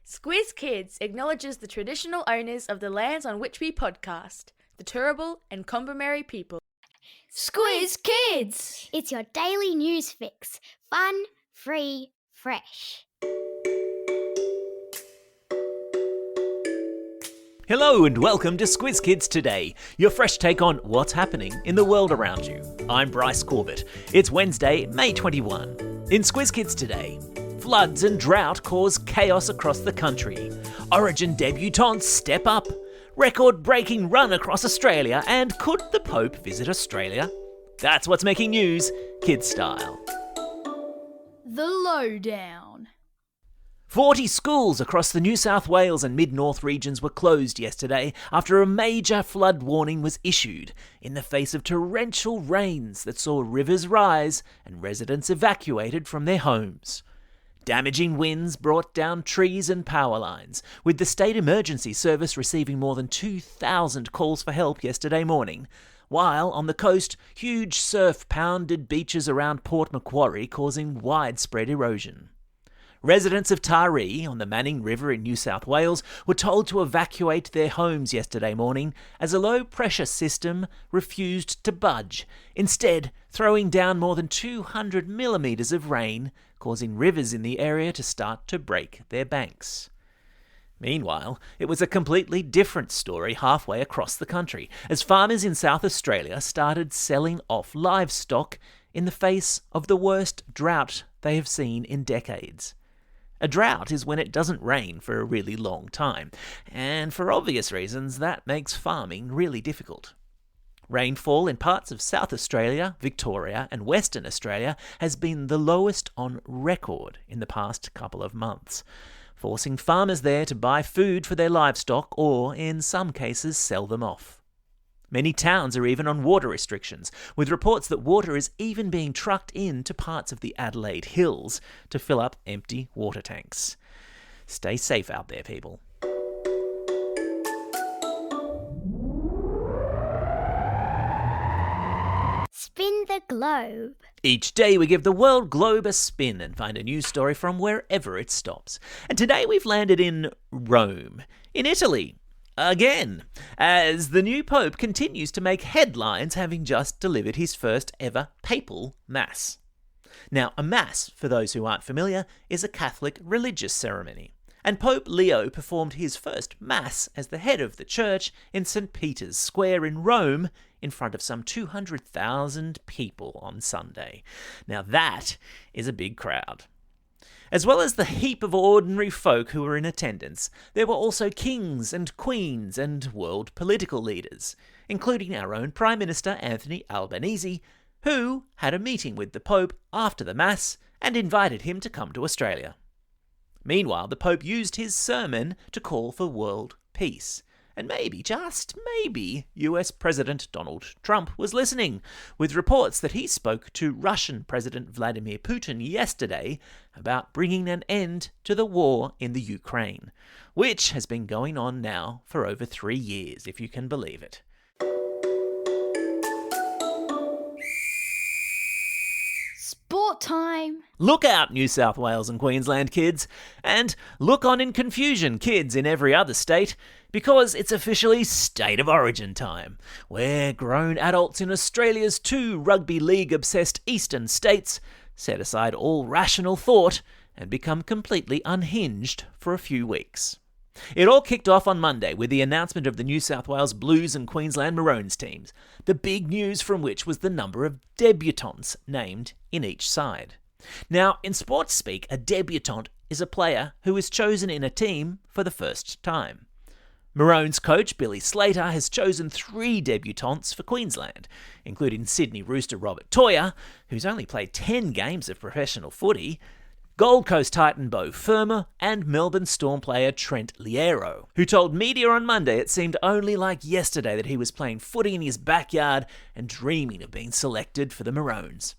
Squiz Kids acknowledges the traditional owners of the lands on which we podcast, the Turrbal and Kombumerri people. Squiz Kids! It's your daily news fix. Fun, free, fresh. Hello and welcome to Squiz Kids Today, your fresh take on what's happening in the world around you. I'm Bryce Corbett. It's Wednesday, May 21. In Squiz Kids Today, floods and drought cause chaos across the country. Origin debutants step up. Record-breaking run across Australia, and could the Pope visit Australia? That's what's making news, kids style. The Lowdown. 40 schools across the New South Wales and Mid-North regions were closed yesterday after a major flood warning was issued in the face of torrential rains that saw rivers rise and residents evacuated from their homes. Damaging winds brought down trees and power lines, with the State Emergency Service receiving more than 2,000 calls for help yesterday morning, while on the coast, huge surf pounded beaches around Port Macquarie, causing widespread erosion. Residents of Taree, on the Manning River in New South Wales, were told to evacuate their homes yesterday morning as a low-pressure system refused to budge, instead throwing down more than 200 millimetres of rain, causing rivers in the area to start to break their banks. Meanwhile, it was a completely different story halfway across the country, as farmers in South Australia started selling off livestock in the face of the worst drought they have seen in decades. A drought is when it doesn't rain for a really long time, and for obvious reasons that makes farming really difficult. Rainfall in parts of South Australia, Victoria and Western Australia has been the lowest on record in the past couple of months, forcing farmers there to buy food for their livestock or, in some cases, sell them off. Many towns are even on water restrictions, with reports that water is even being trucked into parts of the Adelaide Hills to fill up empty water tanks. Stay safe out there, people. Spin the globe. Each day we give the world globe a spin and find a news story from wherever it stops. And today we've landed in Rome, in Italy. Again, as the new Pope continues to make headlines, having just delivered his first ever papal Mass. Now, a Mass, for those who aren't familiar, is a Catholic religious ceremony, and Pope Leo performed his first Mass as the head of the church in St. Peter's Square in Rome in front of some 200,000 people on Sunday. Now that is a big crowd. As well as the heap of ordinary folk who were in attendance, there were also kings and queens and world political leaders, including our own Prime Minister Anthony Albanese, who had a meeting with the Pope after the Mass and invited him to come to Australia. Meanwhile, the Pope used his sermon to call for world peace. And maybe, just maybe, US President Donald Trump was listening, with reports that he spoke to Russian President Vladimir Putin yesterday about bringing an end to the war in the Ukraine, which has been going on now for over 3 years, if you can believe it. Sport time! Look out, New South Wales and Queensland kids, and look on in confusion, kids in every other state, because it's officially State of Origin time, where grown adults in Australia's 2 rugby league-obsessed eastern states set aside all rational thought and become completely unhinged for a few weeks. It all kicked off on Monday with the announcement of the New South Wales Blues and Queensland Maroons teams, the big news from which was the number of debutants named in each side. Now, in sports speak, a debutant is a player who is chosen in a team for the first time. Maroons coach Billy Slater has chosen 3 debutants for Queensland, including Sydney Rooster Robert Toya, who's only played 10 games of professional footy, Gold Coast Titan Beau Fermor, and Melbourne Storm player Trent Liero, who told media on Monday it seemed only like yesterday that he was playing footy in his backyard and dreaming of being selected for the Maroons.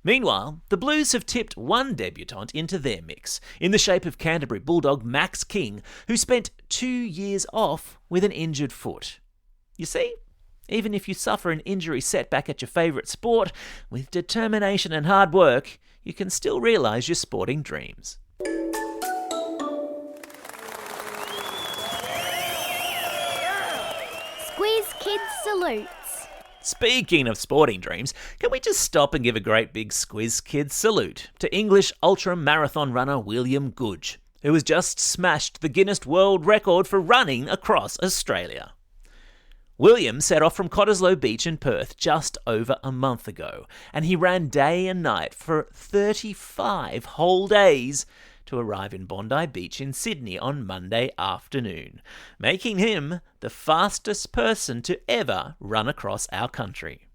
Meanwhile, the Blues have tipped one debutant into their mix, in the shape of Canterbury Bulldog Max King, who spent 2 years off with an injured foot. You see, even if you suffer an injury setback at your favourite sport, with determination and hard work, you can still realise your sporting dreams. Squiz Kids salutes. Speaking of sporting dreams, can we just stop and give a great big Squiz Kids salute to English ultra-marathon runner William Goodge, who has just smashed the Guinness World Record for running across Australia. William set off from Cottesloe Beach in Perth just over a month ago, and he ran day and night for 35 whole days to arrive in Bondi Beach in Sydney on Monday afternoon, making him the fastest person to ever run across our country.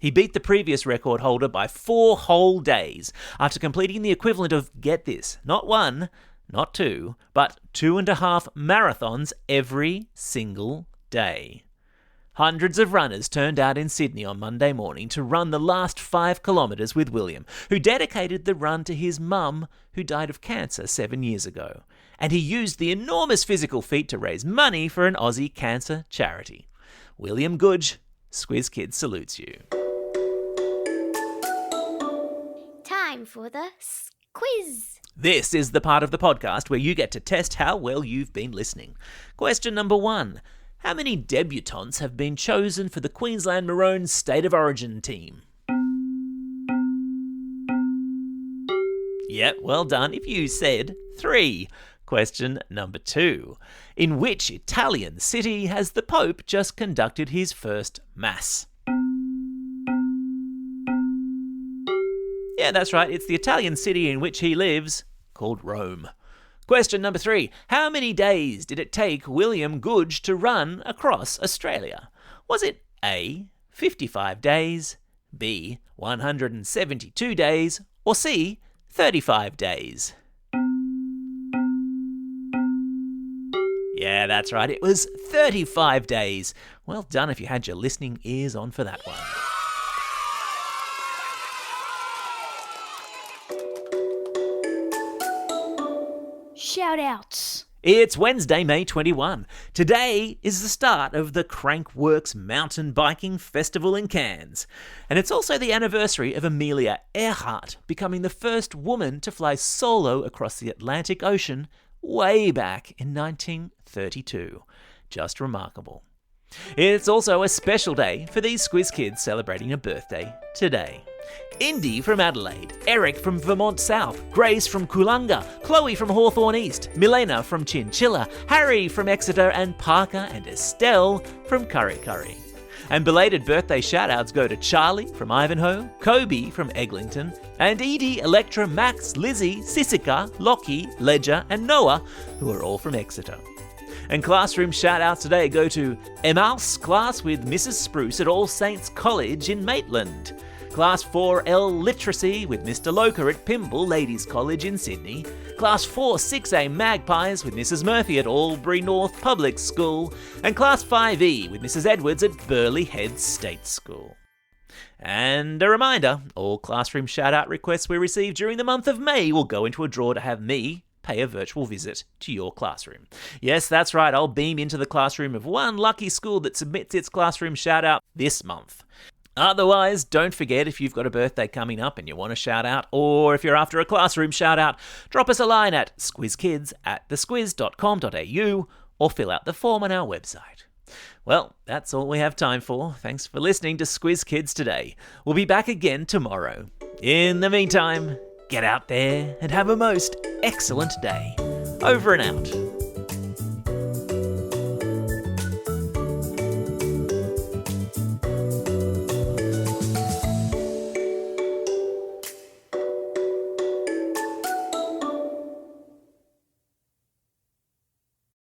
He beat the previous record holder by 4 whole days after completing the equivalent of, get this, not 1, not 2, but 2.5 marathons every single day. Hundreds of runners turned out in Sydney on Monday morning to run the last 5 kilometres with William, who dedicated the run to his mum, who died of cancer 7 years ago. And he used the enormous physical feat to raise money for an Aussie cancer charity. William Goodge, Squiz Kids salutes you. Time for the quiz. This is the part of the podcast where you get to test how well you've been listening. Question number 1. How many debutants have been chosen for the Queensland Maroons State of Origin team? Yep, well done if you said 3. Question number 2. In which Italian city has the Pope just conducted his first Mass? Yeah, that's right, it's the Italian city in which he lives, called Rome. Question number 3. How many days did it take William Goodge to run across Australia? Was it A, 55 days, B, 172 days, or C, 35 days? Yeah, that's right, it was 35 days. Well done if you had your listening ears on for that one. Shout-outs. It's Wednesday, May 21. Today is the start of the Crankworks Mountain Biking Festival in Cairns. And it's also the anniversary of Amelia Earhart becoming the first woman to fly solo across the Atlantic Ocean way back in 1932. Just remarkable. It's also a special day for these Squiz Kids celebrating a birthday today. Indy from Adelaide, Eric from Vermont South, Grace from Coolunga, Chloe from Hawthorne East, Milena from Chinchilla, Harry from Exeter, and Parker and Estelle from Curry Curry. And belated birthday shout-outs go to Charlie from Ivanhoe, Kobe from Eglinton, and Edie, Electra, Max, Lizzie, Sissika, Lockie, Ledger, and Noah, who are all from Exeter. And classroom shout-outs today go to Emmaus class with Mrs. Spruce at All Saints College in Maitland, Class 4L Literacy with Mr. Loker at Pymble Ladies College in Sydney, Class 4 6A Magpies with Mrs. Murphy at Albury North Public School, and Class 5E with Mrs. Edwards at Burleigh Head State School. And a reminder, all classroom shout-out requests we receive during the month of May will go into a draw to have me pay a virtual visit to your classroom. Yes, that's right, I'll beam into the classroom of one lucky school that submits its classroom shout-out this month. Otherwise, don't forget, if you've got a birthday coming up and you want a shout-out, or if you're after a classroom shout-out, drop us a line at squizkids@thesquiz.com.au or fill out the form on our website. Well, that's all we have time for. Thanks for listening to Squiz Kids today. We'll be back again tomorrow. In the meantime, get out there and have a most excellent day. Over and out.